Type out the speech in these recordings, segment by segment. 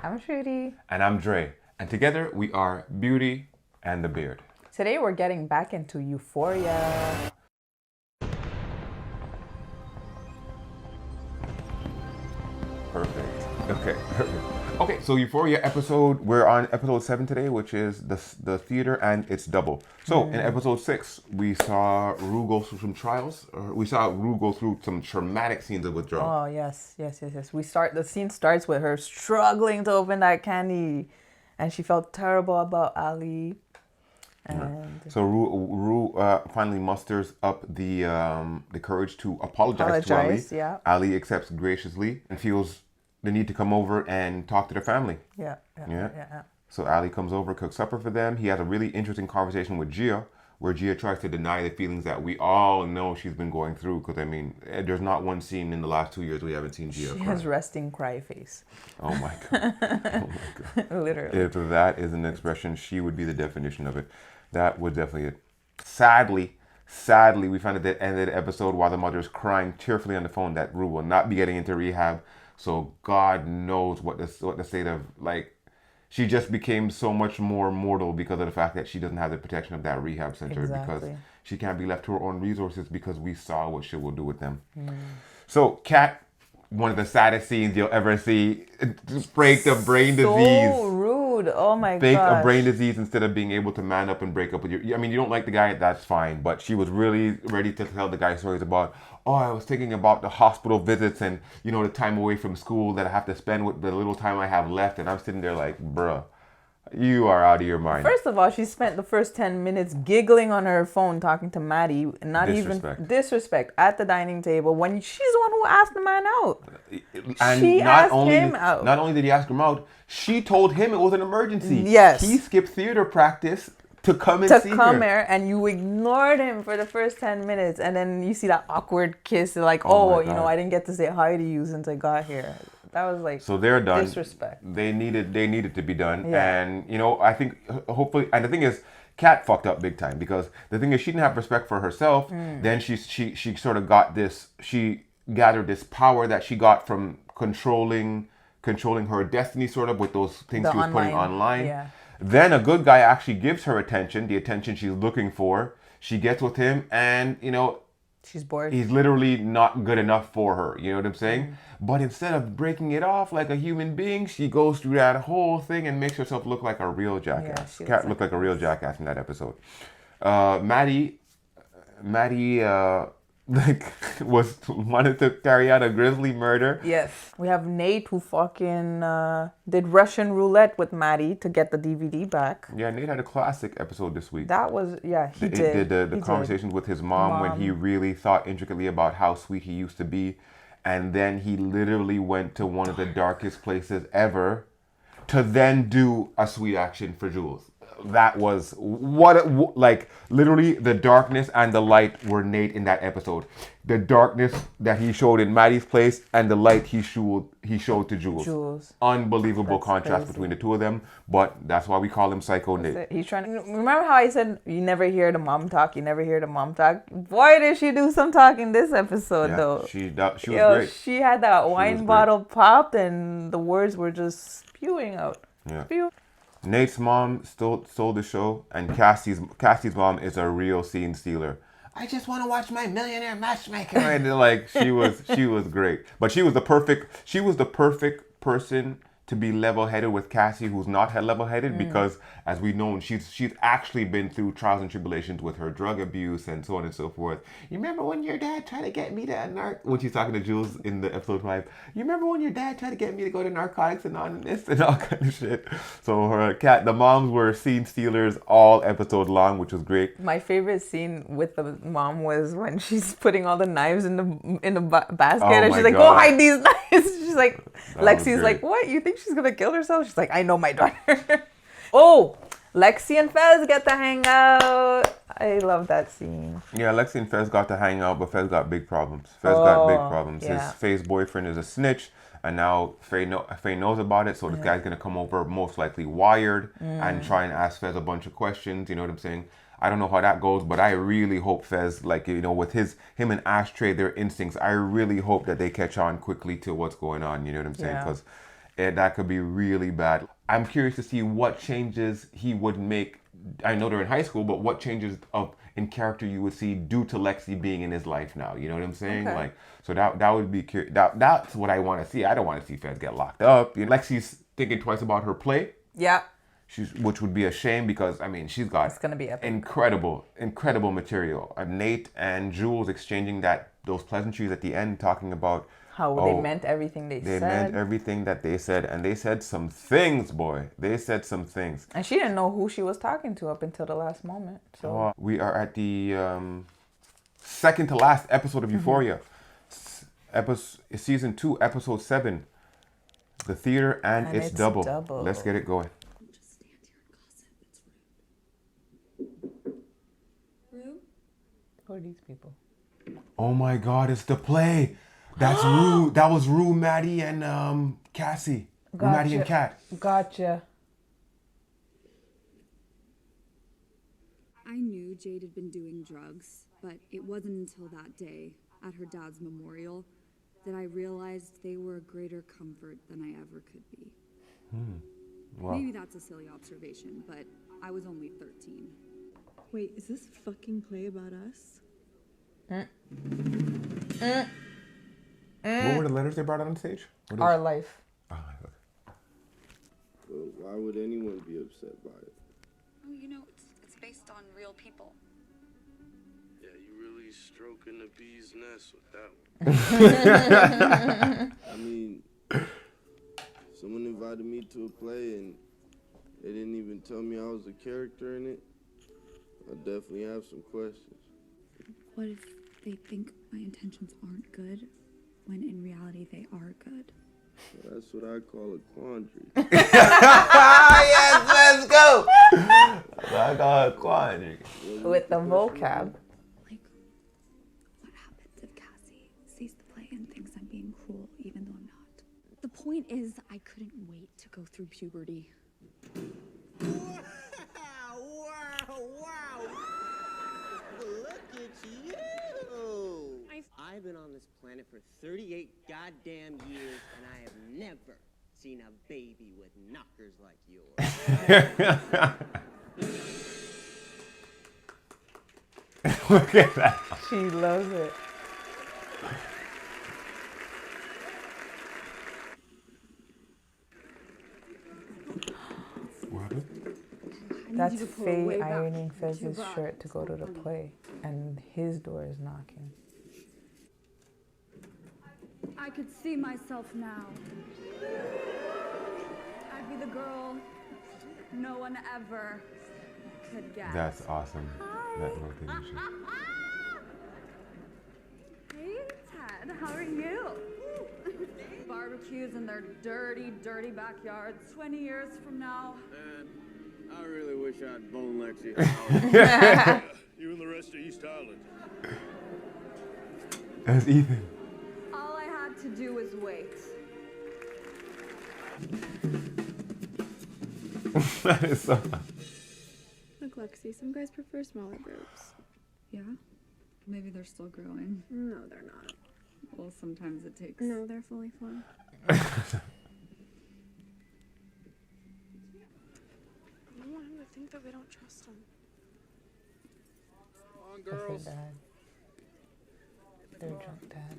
I'm Shruti. And I'm Dre. And together we are Beauty and the Beard. Today we're getting back into Euphoria. Perfect. Okay, perfect. Okay, so Euphoria episode, we're on episode 7 today, which is the theater and it's double. So in episode 6, we saw Rue go through some trials. We saw Rue go through some traumatic scenes of withdrawal. Oh, yes. The scene starts with her struggling to open that candy. And she felt terrible about Ali. And So Rue finally musters up the courage to apologize to Ali. Yeah. Ali accepts graciously and feels the need to come over and talk to their family. Yeah. So Ali comes over, cooks supper for them. He has a really interesting conversation with Gia, where Gia tries to deny the feelings that we all know she's been going through. Because, I mean, there's not one scene in the last 2 years we haven't seen Gia She cry. has resting cry face. Oh, my God. Oh, my God. Literally. If that is an expression, she would be the definition of it. That was definitely it. Sadly, we found at the end of the episode while the mother is crying tearfully on the phone that Rue will not be getting into rehab. So God knows what the state of, like, she just became so much more mortal because of the fact that she doesn't have the protection of that rehab center. Exactly. Because she can't be left to her own resources because we saw what she will do with them. So Kat, one of the saddest scenes you'll ever see, break the brain disease. So rude. Oh my god. Fake a brain disease instead of being able to man up and break up with you. I mean, you don't like the guy, that's fine. But she was really ready to tell the guy stories about, oh, I was thinking about the hospital visits and, you know, the time away from school that I have to spend with the little time I have left. And I'm sitting there like, bruh, you are out of your mind. First of all, she spent the first 10 minutes giggling on her phone talking to Maddie. Not even disrespect at the dining table when she's the one who asked the man out. And she asked him out. Not only did he ask him out, she told him it was an emergency. Yes. He skipped theater practice to come and see her. To come here, and you ignored him for the first 10 minutes. And then you see that awkward kiss like, oh you know, I didn't get to say hi to you since I got here. That was like, so they're done. Disrespect. They needed to be done. Yeah. And, you know, I think hopefully, and the thing is, Kat fucked up big time because the thing is she didn't have respect for herself. Then she sort of got this, she gathered this power that she got from controlling her destiny sort of with those things she was putting online. Yeah. Then a good guy actually gives her attention, the attention she's looking for. She gets with him and, you know, she's bored. He's literally not good enough for her. You know what I'm saying? But instead of breaking it off like a human being, she goes through that whole thing and makes herself look like a real jackass. Kat looked like a real jackass in that episode. Maddie, wanted to carry out a grisly murder. Yes. We have Nate who fucking did Russian roulette with Maddie to get the DVD back. Yeah, Nate had a classic episode this week. That was, he did. The conversations with his mom when he really thought intricately about how sweet he used to be. And then he literally went to one of the darkest places ever to then do a sweet action for Jules. That was literally the darkness and the light were Nate in that episode. The darkness that he showed in Maddie's place and the light he showed to Jules. Unbelievable contrast between the two of them, but that's why we call him Psycho Nate. He's trying to remember how I said you never hear the mom talk. Boy, did she do some talking this episode though. She was great. She had that wine bottle popped and the words were just spewing out. Yeah. Nate's mom stole the show, and Cassie's mom is a real scene stealer. I just want to watch my Millionaire Matchmaker. And like she was great, but she was the perfect person to be level-headed with Cassie, who's not level-headed, because as we know, she's actually been through trials and tribulations with her drug abuse and so on and so forth. You remember when your dad tried to get me to when she's talking to Jules in the episode 5, you remember when your dad tried to get me to go to Narcotics Anonymous and all kind of shit. So the moms were scene stealers all episode long, which was great. My favorite scene with the mom was when she's putting all the knives in the basket and she's like, go hide these knives. She's like, Lexi's like, what? You think she's gonna kill herself? She's like, I know my daughter. Oh, Lexi and Fez get to hang out. I love that scene. Yeah, Lexi and Fez got to hang out, but Fez got big problems. Yeah. His Faye's boyfriend is a snitch, and now Faye knows about it, so this guy's gonna come over, most likely wired, and try and ask Fez a bunch of questions. You know what I'm saying? I don't know how that goes, but I really hope Fez, like, you know, with him and Ashtray, their instincts, I really hope that they catch on quickly to what's going on. You know what I'm saying? Because that could be really bad. I'm curious to see what changes he would make. I know they're in high school, but what changes in character you would see due to Lexi being in his life now? You know what I'm saying? Okay. Like, so that would be that's what I want to see. I don't want to see Fez get locked up. You know, Lexi's thinking twice about her play. Yeah. Which would be a shame because she's got It's gonna be epic. incredible material. Nate and Jules exchanging those pleasantries at the end, talking about how they meant everything they said. They meant everything that they said, and they said some things, boy. They said some things. And she didn't know who she was talking to up until the last moment. So we are at the second to last episode of Euphoria, season 2, episode 7, the theater and it's double. Let's get it going. Just stand here and gossip. It's rude. who are these people? Oh my God! It's the play. That's Rue. That was Rue, Maddie, and Cassie. Gotcha. Rue, Maddie, and Kat. Gotcha. I knew Jade had been doing drugs, but it wasn't until that day, at her dad's memorial, that I realized they were a greater comfort than I ever could be. Wow. Maybe that's a silly observation, but I was only 13. Wait, is this fucking play about us? What were the letters they brought out on stage? Our life. Oh, okay. Well, why would anyone be upset by it? Oh, you know, it's based on real people. Yeah, you really stroking the bee's nest with that one. I mean, someone invited me to a play and they didn't even tell me I was a character in it. I definitely have some questions. What if they think my intentions aren't good, when in reality they are good? Well, that's what I call a quandary. Yes, let's go. I call it quandary. With the vocab. Like, what happens if Cassie sees the play and thinks I'm being cruel, even though I'm not? The point is, I couldn't wait to go through puberty. Wow! Look at you! I've been on this planet for 38 goddamn years, and I have never seen a baby with knockers like yours. Look at that. She loves it. What happened? That's Faye ironing Fez's shirt to go to the play, and his door is knocking. I could see myself now. I'd be the girl no one ever could get. That's awesome. That motivation. Hey, Ted, how are you? Barbecues in their dirty, dirty backyards 20 years from now. I really wish I'd boned Lexi. You and the rest of East Highland. That's Ethan. All I had to do was wait. That is so. Look, Lexi, some guys prefer smaller boobs. Yeah? Maybe they're still growing. No, they're not. Well, sometimes it takes. No, they're fully formed. I don't want him to think that we don't trust him. Come on, That's girls. their dad. Their drunk dad.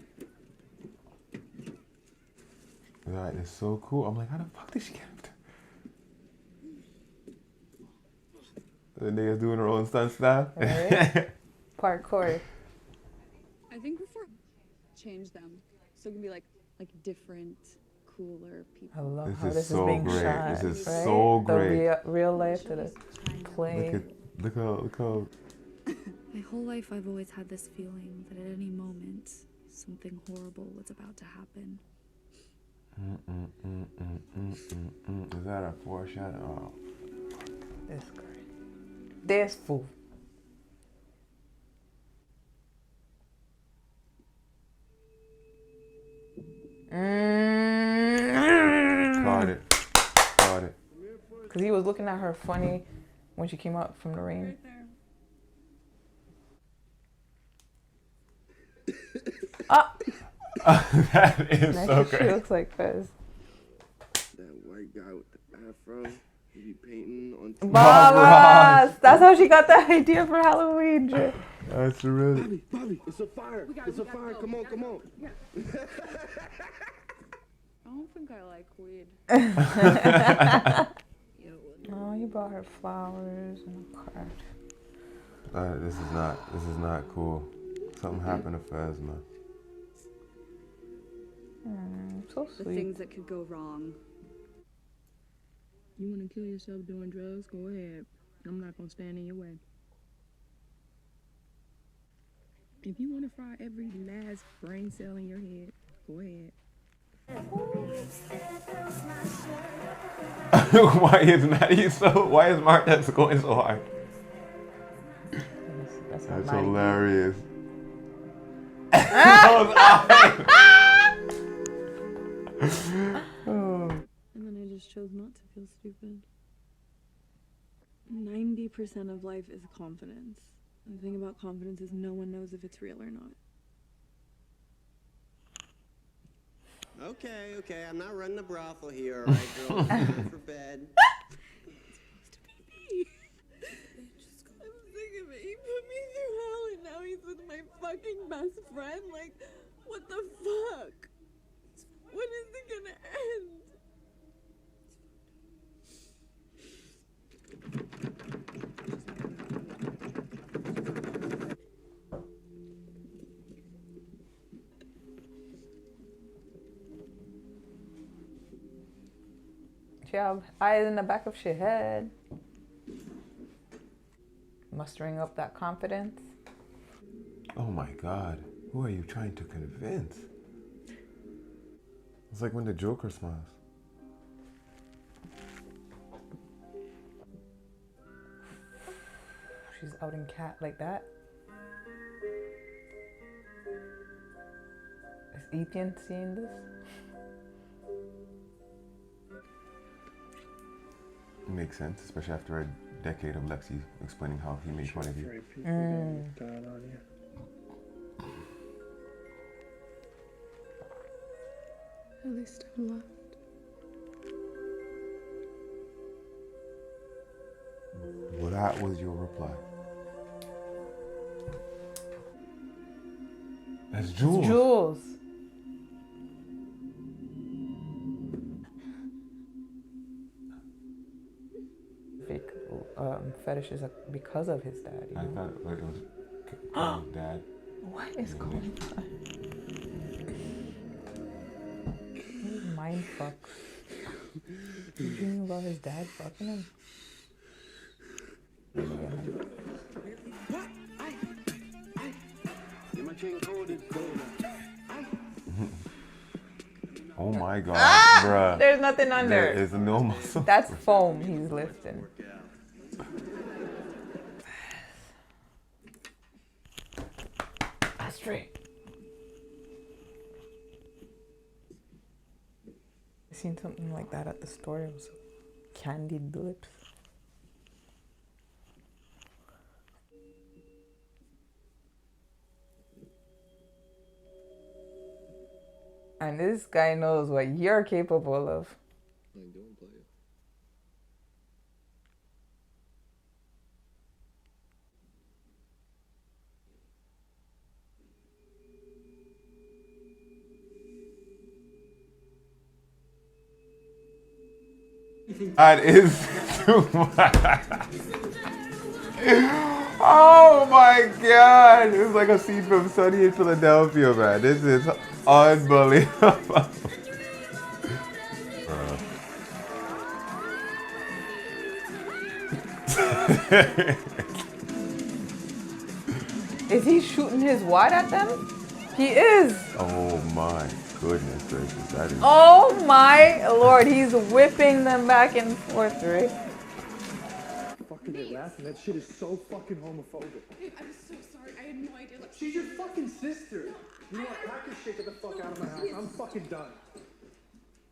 That is so cool. I'm like, how the fuck did she get up there? The niggas doing her own stunts now. Right? Parkour. I think before change them so it can be like different, cooler I people. love This how is this so is being great. shot. This is right? so great. The real life to the play. Look how. My whole life I've always had this feeling that at any moment something horrible was about to happen. Is that a foreshadow? Oh. This great. This fool. Caught it. Because he was looking at her funny when she came out from the rain. That is Nice. so She great. looks like Fez. guy with the afro. He be painting on Bob Ross. That's how she got the idea for Halloween. Dre. That's really. Bobby, it's a fire. It's a fire. Come on, come on. I don't think I like weed. Oh, he brought her flowers and a card. This is not cool. Something happened to Fez, man. So The sweet. things that could go wrong. You want to kill yourself doing drugs? Go ahead. I'm not going to stand in your way. If you want to fry every last brain cell in your head, go ahead. Why is Martez going so hard? That's hilarious. And then I just chose not to feel stupid. 90% of life is confidence. And the thing about confidence is no one knows if it's real or not. Okay, I'm not running a brothel here, all right, girls? Time for bed. I'm sick of it. He put me through hell and now he's with my fucking best friend. Like, what the fuck? When is it gonna end? She have eyes in the back of her head. Mustering up that confidence. Oh my God. Who are you trying to convince? It's like when the Joker smiles. She's out in cat like that. Is Etienne seeing this? It makes sense, especially after a decade of Lexi explaining how he made fun of you. At least I'm loved. Well, that was your reply. That's Jules. Jules. Fake fetishes because of his dad. You I know? thought it was dad. What is going on? He's mind fucks. Did you know about his dad fucking him? Oh my God, bruh. There's nothing under. There is no muscle. That's foam he's lifting. Straight. I seen something like that at the store. It was candied lips. And this guy knows what you're capable of. That is too much. Oh my God. It's like a scene from Sunny in Philadelphia, man. This is unbelievable. Is he shooting his wad at them? He is. Oh my goodness gracious. That is. Oh my Lord. He's whipping them back and forth, right? Fucking get laughing. That shit is so fucking homophobic. I'm so sorry. I had no idea. She's your fucking sister. You know what? Pack your shit, get the fuck out of my house. I'm fucking done.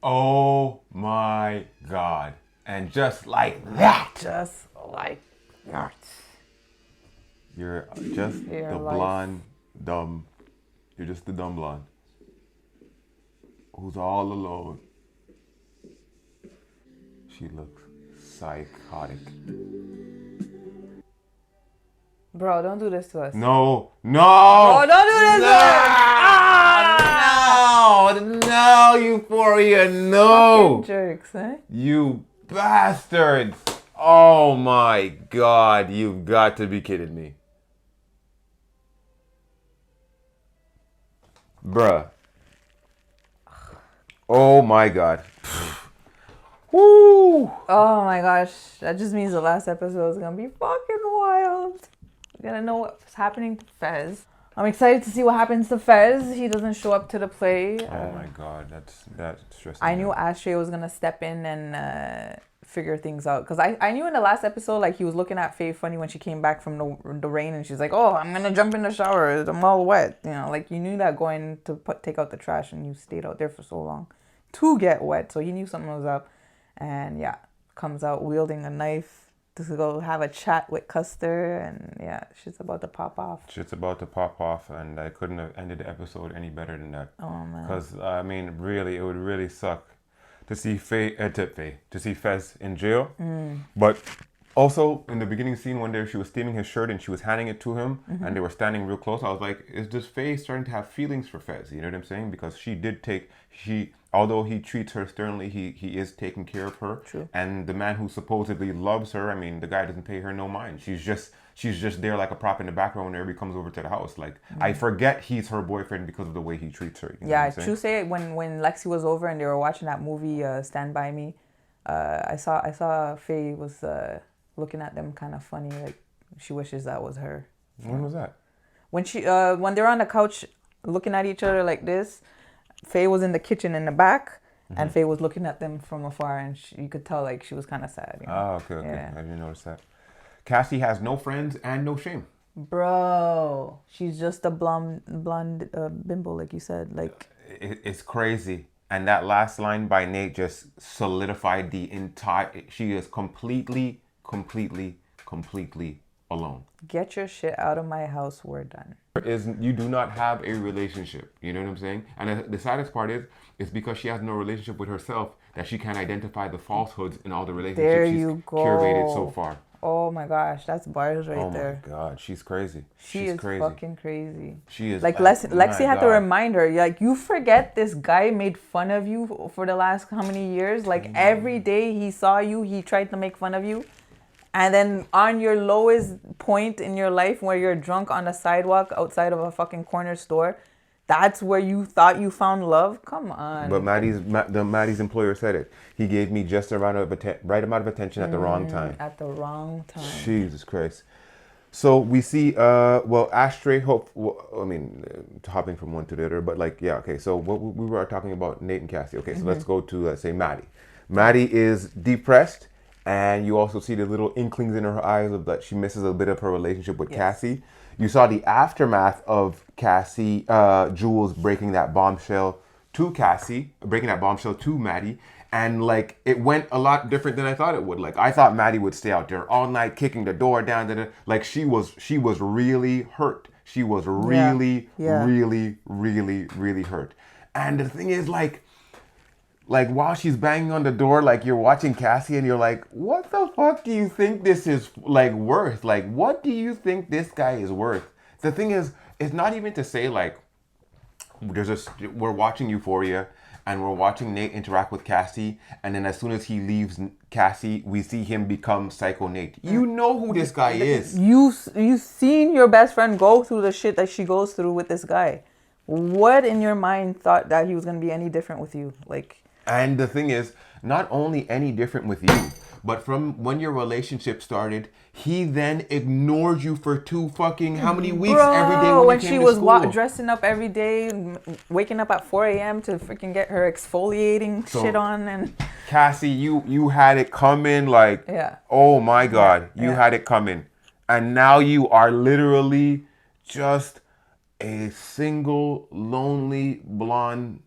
Oh my God. And just like that. Just like that. You're just Your the life. blonde, dumb. You're just the dumb blonde. Who's all alone. She looks psychotic. Bro, don't do this to us. No. Oh, don't do this to us. No, Euphoria, no. Fucking jerks, eh? You bastards. Oh my God, you've got to be kidding me. Bruh. Oh my God. Woo. Oh my gosh. That just means the last episode is going to be fucking wild. We're going to know what's happening to Fez. I'm excited to see what happens to Fez. He doesn't show up to the play. Oh my God, that's stressing. I knew Ashtray was going to step in and figure things out. Because I knew in the last episode, like, he was looking at Faye funny when she came back from the rain. And she's like, oh, I'm going to jump in the shower. I'm all wet. You know, like, you knew that going to take out the trash and you stayed out there for so long to get wet. So he knew something was up. And yeah, comes out wielding a knife to go have a chat with Custer. And yeah, shit's about to pop off. Shit's about to pop off. And I couldn't have ended the episode any better than that. Oh, man. Because, I mean, really, it would really suck to see to see Fez in jail. But also, in the beginning scene when she was steaming his shirt and she was handing it to him and they were standing real close, I was like, is this Faye starting to have feelings for Fez? You know what I'm saying? Because although he treats her sternly, he is taking care of her. True. And the man who supposedly loves her, I mean, the guy doesn't pay her no mind. She's just there like a prop in the background whenever he comes over to the house. Like, I forget he's her boyfriend because of the way he treats her. You know yeah, true. Say when Lexi was over and they were watching that movie Stand By Me, I saw Faye was looking at them kind of funny, like she wishes that was her. When was that? When they're on the couch looking at each other like this, Faye was in the kitchen in the back, and Faye was looking at them from afar, and you could tell like she was kind of sad. You know? Oh, okay. Yeah. I didn't notice that. Cassie has no friends and no shame. Bro, she's just a blonde bimbo, like you said. Like it's crazy. And that last line by Nate just solidified the entire. She is completely alone. Get your shit out of my house. We're done. You do not have a relationship. You know what I'm saying? And the saddest part is, it's because she has no relationship with herself that she can't identify the falsehoods in all the relationships she's curated so far. Oh my gosh, that's bars right there. Oh my God, she's crazy. She's crazy. Fucking crazy. She is. Like Lexi had to remind her, like, you forget this guy made fun of you for the last how many years? Like every day he saw you, he tried to make fun of you. And then on your lowest point in your life where you're drunk on the sidewalk outside of a fucking corner store, that's where you thought you found love? Come on. But Maddie's employer said it. He gave me just the right amount of attention at the wrong time. At the wrong time. Jesus Christ. So we see, Ashtray, hopping from one to the other, but like, yeah, okay. So what we were talking about Nate and Cassie. Okay, so let's go to, let's say, Maddie. Maddie is depressed, and you also see the little inklings in her eyes of that she misses a bit of her relationship with Cassie. You saw the aftermath of Cassie, Jules breaking that bombshell to Maddie. And like, it went a lot different than I thought it would. Like, I thought Maddie would stay out there all night, kicking the door down. Like, she was really hurt. She was really hurt. And the thing is, like while she's banging on the door, like, you're watching Cassie and you're like, what the fuck do you think this is like worth? Like, what do you think this guy is worth? The thing is, it's not even to say like, we're watching Euphoria and we're watching Nate interact with Cassie, and then as soon as he leaves Cassie, we see him become Psycho Nate. You know who this guy is. You've seen your best friend go through the shit that she goes through with this guy. What in your mind thought that he was going to be any different with you? Like, and the thing is, not only any different with you, but from when your relationship started, he then ignored you for how many weeks every day when she was dressing up every day, waking up at 4 a.m. to freaking get her exfoliating shit on. And Cassie, you had it coming, like, oh my God, you had it coming. And now you are literally just a single, lonely, blonde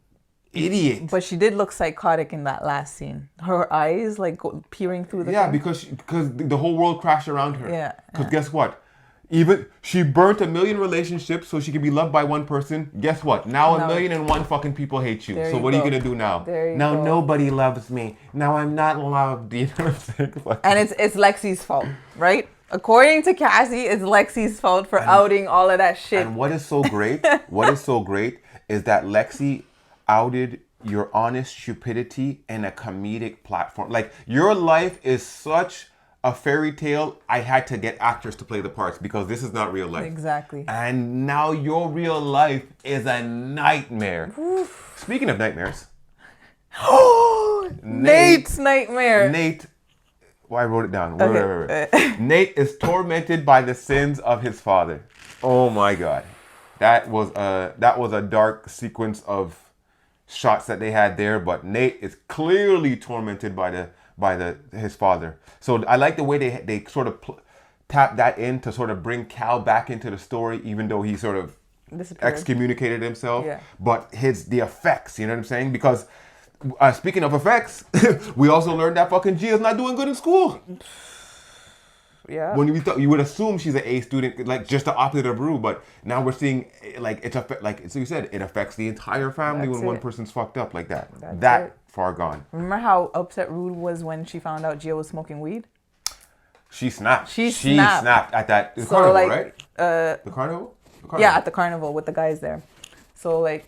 idiot. But she did look psychotic in that last scene. Her eyes like peering through the because the whole world crashed around her. Yeah. Because guess what? Even she burnt 1 million relationships so she could be loved by one person. Guess what? Now 1,000,001 fucking people hate you. So what are you gonna do now? Now nobody loves me. Now I'm not loved. You know what I'm saying? And it's Lexi's fault, right? According to Cassie, it's Lexi's fault for outing all of that shit. And what is so great? Is that Lexi outed your honest stupidity in a comedic platform. Like, your life is such a fairy tale. I had to get actors to play the parts because this is not real life. Exactly. And now your real life is a nightmare. Oof. Speaking of nightmares. Nate's nightmare. Nate. Well, I wrote it down. Nate is tormented by the sins of his father. Oh my God. That was a dark sequence of shots that they had there, but Nate is clearly tormented by his father. So I like the way they sort of tap that in to sort of bring Cal back into the story, even though he sort of excommunicated himself. Yeah. But the effects, you know what I'm saying? Because speaking of effects, we also learned that fucking Gia's not doing good in school. Yeah. When you would assume she's an A student, like just the opposite of Rue, but now we're seeing like so you said, it affects the entire family. That's when one person's fucked up like that. That's far gone. Remember how upset Rue was when she found out Gia was smoking weed? She snapped. She snapped at that carnival, like, right? The carnival? Yeah, at the carnival with the guys there. So like,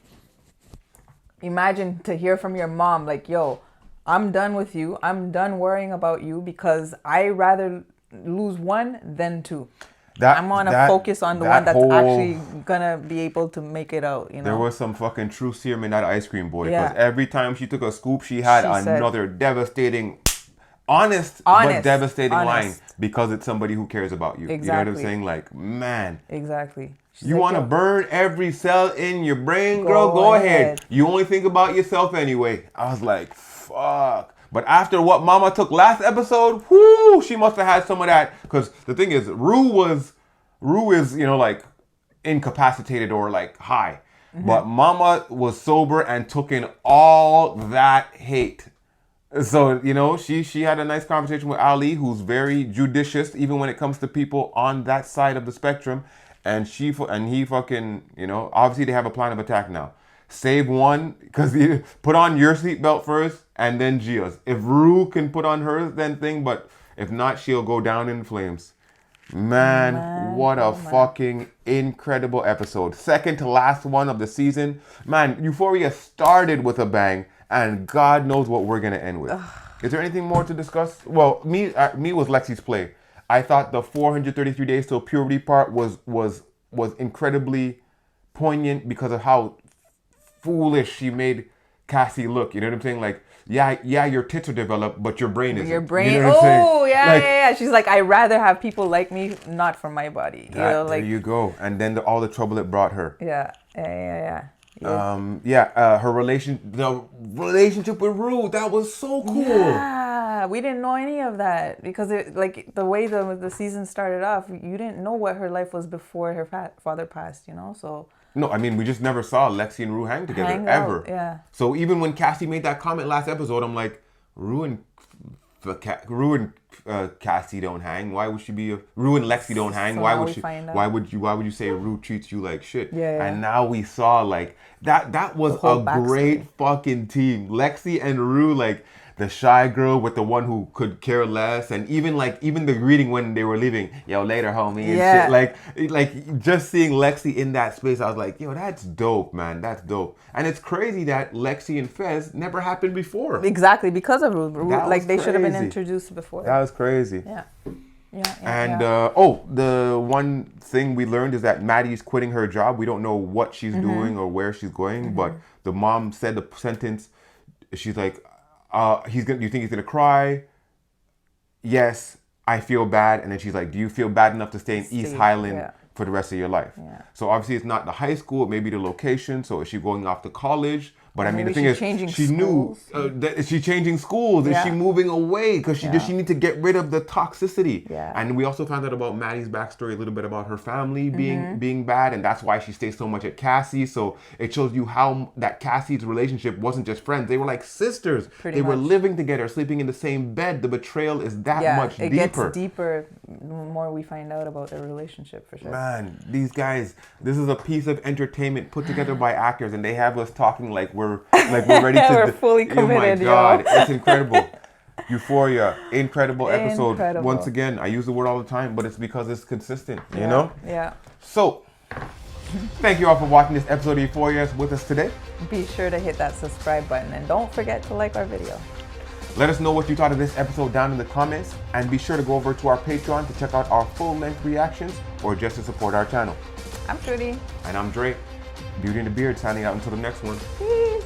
imagine to hear from your mom like, "Yo, I'm done with you. I'm done worrying about you because I rather lose one than two. I'm gonna focus on the one that's actually gonna be able to make it out." You know, there was some fucking true serum in that ice cream boy, because every time she took a scoop, she had another devastating, honest but devastating line, because it's somebody who cares about you. Exactly. You know what I'm saying? Like, man. Exactly. You want to burn every cell in your brain, girl? Go ahead. You only think about yourself anyway. I was like, fuck. But after what Mama took last episode, whoo, she must have had some of that. Because the thing is, Rue is, you know, like incapacitated or like high. Mm-hmm. But Mama was sober and took in all that hate. So, you know, she had a nice conversation with Ali, who's very judicious, even when it comes to people on that side of the spectrum. And he fucking, you know, obviously they have a plan of attack now. Save one, because you put on your seatbelt first and then Gia's. If Rue can put on hers, then thing, but if not, she'll go down in flames. Man, what a fucking incredible episode. Second to last one of the season. Man, Euphoria started with a bang, and God knows what we're going to end with. Is there anything more to discuss? Well, me was Lexi's play. I thought the 433 days till puberty part was incredibly poignant because of how foolish she made Cassie look. You know what I'm saying? Like, yeah, your tits are developed, but your brain isn't. Your brain. You know what I'm saying? Yeah. She's like, I'd rather have people like me, not for my body. You know, like, there you go. And then all the trouble it brought her. Yeah. Her relationship with Rue, that was so cool. Yeah, we didn't know any of that because the way the season started off, you didn't know what her life was before her father passed. You know, so. No, I mean, we just never saw Lexi and Rue hang together, ever. Yeah. So even when Cassie made that comment last episode, I'm like, Rue and Cassie don't hang. Why would she be Rue and Lexi don't hang? So why would you say Rue treats you like shit? Yeah. And now we saw like that was a great fucking team. Lexi and Rue, like the shy girl with the one who could care less, and even the greeting when they were leaving, yo, later homie, and shit. Like just seeing Lexi in that space, I was like, yo, that's dope, man. That's dope. And it's crazy that Lexi and Fez never happened before. Exactly, because of Rue. Like they should have been introduced before. That was crazy. Yeah. The one thing we learned is that Maddie's quitting her job. We don't know what she's doing or where she's going, but the mom said the sentence. She's like, do you think he's gonna cry? Yes, I feel bad. And then she's like, do you feel bad enough to stay in East Highland for the rest of your life? Yeah. So obviously it's not the high school, it may be the location. So is she going off to college? But I mean, the maybe thing she's is, changing she knew that is she changing schools? Is she moving away? Because does she need to get rid of the toxicity? Yeah. And we also found out about Maddie's backstory, a little bit about her family being bad, and that's why she stays so much at Cassie. So it shows you how that Cassie's relationship wasn't just friends; they were like sisters. They were living together, sleeping in the same bed. The betrayal is that much deeper. It gets deeper the more we find out about their relationship, for sure. Man, these guys, this is a piece of entertainment put together by actors, and they have us talking like we're ready to. We're fully committed. Oh my God, it's incredible. Euphoria, incredible episode. Once again, I use the word all the time, but it's because it's consistent. You know. Yeah. So, thank you all for watching this episode of Euphoria with us today. Be sure to hit that subscribe button, and don't forget to like our video. Let us know what you thought of this episode down in the comments, and be sure to go over to our Patreon to check out our full-length reactions or just to support our channel. I'm Shruti. And I'm Dre. Beauty and the Beard signing out until the next one. Peace.